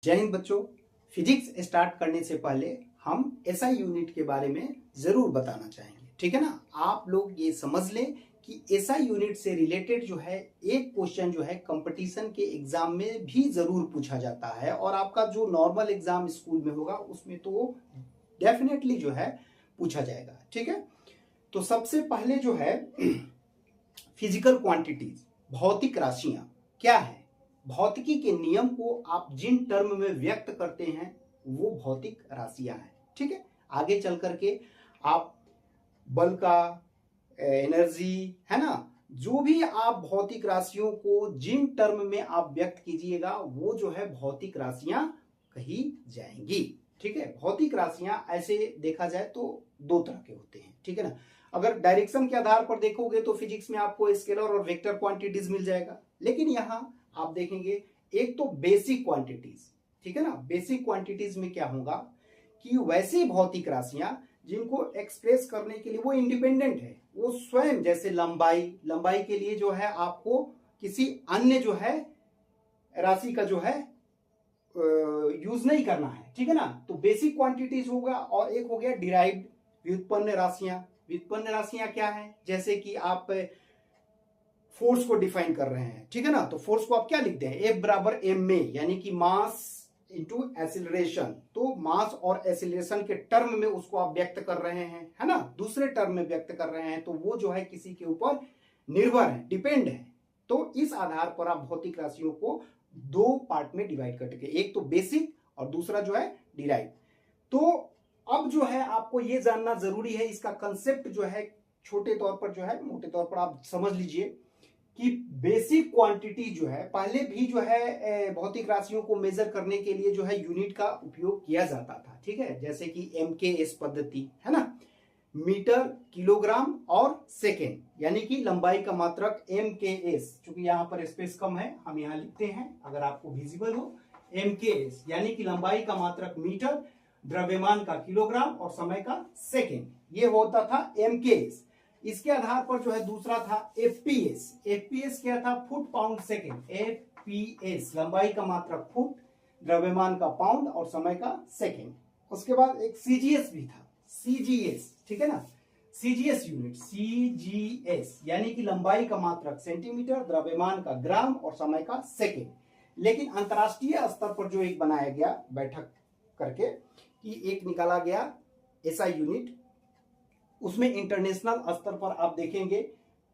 जय हिंद बच्चों। Physics start करने से पहले हम एसआई यूनिट के बारे में जरूर बताना चाहेंगे, ठीक है ना। आप लोग ये समझ लें कि एसआई यूनिट से रिलेटेड जो है एक क्वेश्चन जो है कंपटीशन के एग्जाम में भी जरूर पूछा जाता है, और आपका जो नॉर्मल एग्जाम स्कूल में होगा उसमें तो डेफिनेटली जो है पूछा जाएगा, ठीक है। तो सबसे पहले जो है फिजिकल क्वांटिटीज, भौतिक राशियां क्या है। भौतिकी के नियम को आप जिन टर्म में व्यक्त करते हैं वो भौतिक राशियां हैं, ठीक है। आगे चल करके आप बल का, एनर्जी, है ना, जो भी आप भौतिक राशियों को जिन टर्म में आप व्यक्त कीजिएगा वो जो है भौतिक राशियां कही जाएंगी, ठीक है। भौतिक राशियां ऐसे देखा जाए तो दो तरह के होते हैं, ठीक है ना। अगर डायरेक्शन के आधार पर देखोगे तो फिजिक्स में आपको स्केलर और वेक्टर क्वांटिटीज मिल जाएगा, लेकिन यहां आप देखेंगे एक तो बेसिक क्वांटिटीज, ठीक है ना। बेसिक क्वांटिटीज में क्या होगा कि वैसी भौतिक राशियां जिनको एक्सप्रेस करने के लिए वो इंडिपेंडेंट है, वो स्वयं, जैसे लंबाई के लिए जो है आपको किसी अन्य जो है राशि का जो है यूज नहीं करना है, ठीक है ना। तो बेसिक क्वांटिटीज होगा, और एक हो गया डिराइव्ड, व्युत्पन्न राशियां। व्युत्पन्न राशियां क्या है, जैसे कि आप फोर्स को डिफाइन कर रहे हैं, ठीक है ना। तो फोर्स को आप क्या लिखते हैं, F बराबर m में, यानी कि मास इंटू एसिलरेशन। तो मास और एसिलरेशन के टर्म में उसको आप व्यक्त कर रहे हैं, है ना, दूसरे टर्म में व्यक्त कर रहे हैं, तो वो जो है किसी के ऊपर निर्भर है, डिपेंड है। तो इस आधार पर आप भौतिक राशियों को दो पार्ट में डिवाइड करके, एक तो बेसिक और दूसरा जो है डिराइव। तो अब जो है आपको ये जानना जरूरी है, इसका कंसेप्ट जो है छोटे तौर पर जो है, मोटे तौर पर आप समझ लीजिए कि बेसिक क्वांटिटी जो है पहले भी जो है भौतिक राशियों को मेजर करने के लिए जो है यूनिट का उपयोग किया जाता था, ठीक है। जैसे कि MKS पद्धति, है ना, मीटर, किलोग्राम और सेकेंड, यानी कि लंबाई का मात्रक MKS। चूंकि यहां पर स्पेस कम है, हम यहां लिखते हैं अगर आपको विजिबल हो, MKS यानी कि लंबाई का मात्रक मीटर, द्रव्यमान का किलोग्राम और समय का सेकेंड, ये होता था MKS। इसके आधार पर जो है दूसरा था FPS। FPS क्या था, फुट पाउंड सेकेंड। FPS लंबाई का मात्रक फुट, द्रव्यमान का पाउंड और समय का सेकेंड। उसके बाद एक CGS भी था, CGS, ठीक है ना। CGS यूनिट, CGS यानी कि लंबाई का मात्रक सेंटीमीटर, द्रव्यमान का ग्राम और समय का सेकेंड। लेकिन अंतरराष्ट्रीय स्तर पर जो एक बनाया गया बैठक करके कि एक निकाला गया SI यूनिट, उसमें इंटरनेशनल स्तर पर आप देखेंगे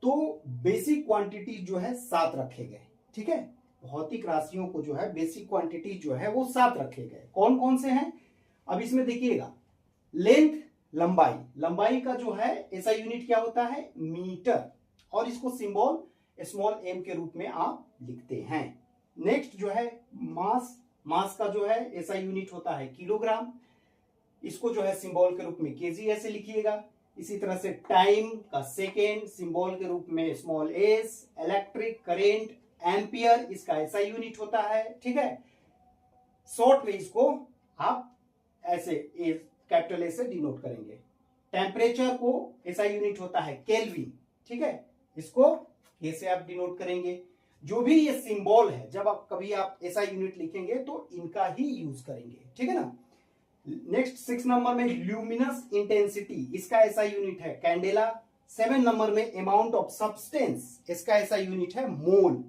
तो बेसिक क्वांटिटी जो है 7 रखे गए, ठीक है। भौतिक राशियों को जो है बेसिक क्वांटिटी जो है वो 7 रखे गए। कौन कौन से हैं, अब इसमें देखिएगा। लेंथ, लंबाई का जो है ऐसा यूनिट क्या होता है, मीटर, और इसको सिंबल स्मॉल m के रूप में आप लिखते हैं। नेक्स्ट जो है मास का जो है ऐसा यूनिट होता है किलोग्राम, इसको जो है सिंबल के रूप में kg ऐसे लिखिएगा। इसी तरह से टाइम का सेकेंड, सिंबल के रूप में small s। Electric current, ampere, इसका ऐसा यूनिट होता है, ठीक है। शॉर्ट में इसको आप ऐसे कैपिटल ए से डिनोट करेंगे। टेम्परेचर को ऐसा यूनिट होता है केल्विन, ठीक है, इसको के से आप डिनोट करेंगे। जो भी ये सिंबल है, जब आप कभी आप ऐसा यूनिट लिखेंगे तो इनका ही यूज करेंगे, ठीक है ना। नेक्स्ट 6 नंबर में ल्यूमिनस इंटेंसिटी, इसका ऐसा यूनिट है कैंडेला। 7 नंबर में अमाउंट ऑफ सब्सटेंस, इसका ऐसा यूनिट है मोल।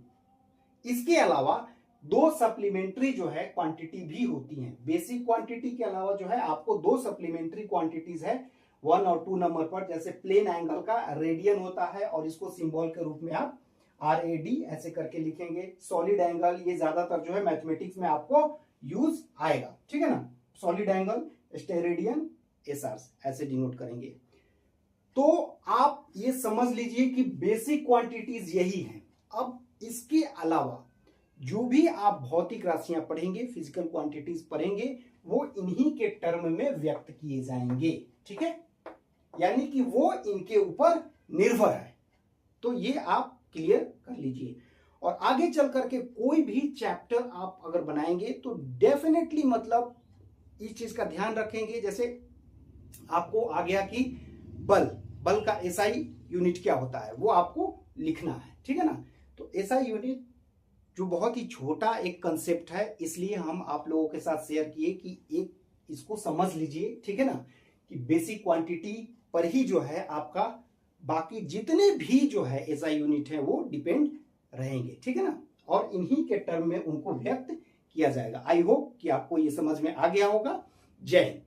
इसके अलावा दो सप्लीमेंट्री जो है क्वांटिटी भी होती हैं। बेसिक क्वांटिटी के अलावा जो है आपको दो सप्लीमेंट्री क्वांटिटीज है 1 और 2 नंबर पर। जैसे प्लेन एंगल का रेडियन होता है, और इसको सिंबल के रूप में आप RAD ऐसे करके लिखेंगे। सॉलिड एंगल, ये ज्यादातर जो है मैथमेटिक्स में आपको यूज आएगा, ठीक है ना। सॉलिड एंगल, स्टेरेडियन, SR ऐसे डिनोट करेंगे। तो आप ये समझ लीजिए कि बेसिक क्वांटिटीज यही हैं। अब इसके अलावा जो भी आप भौतिक राशियां पढ़ेंगे, फिजिकल क्वांटिटीज पढ़ेंगे, वो इन्हीं के टर्म में व्यक्त किए जाएंगे, ठीक है, यानी कि वो इनके ऊपर निर्भर है। तो ये आप क्लियर कर लीजिए। और आगे चल करके कोई भी चैप्टर आप अगर बनाएंगे तो डेफिनेटली मतलब इस चीज का ध्यान रखेंगे। जैसे आपको आ गया कि बल का SI यूनिट क्या होता है वो आपको लिखना है, ठीक है ना। तो SI यूनिट जो बहुत ही छोटा एक कंसेप्ट है, इसलिए हम आप लोगों के साथ शेयर किए कि एक इसको समझ लीजिए, ठीक है ना, कि बेसिक क्वांटिटी पर ही जो है आपका बाकी जितने भी जो है एसआई यूनिट है वो डिपेंड रहेंगे, ठीक है ना, और इन्हीं के टर्म में उनको व्यक्त किया जाएगा। आई होप कि आपको ये समझ में आ गया होगा। जय हिंद।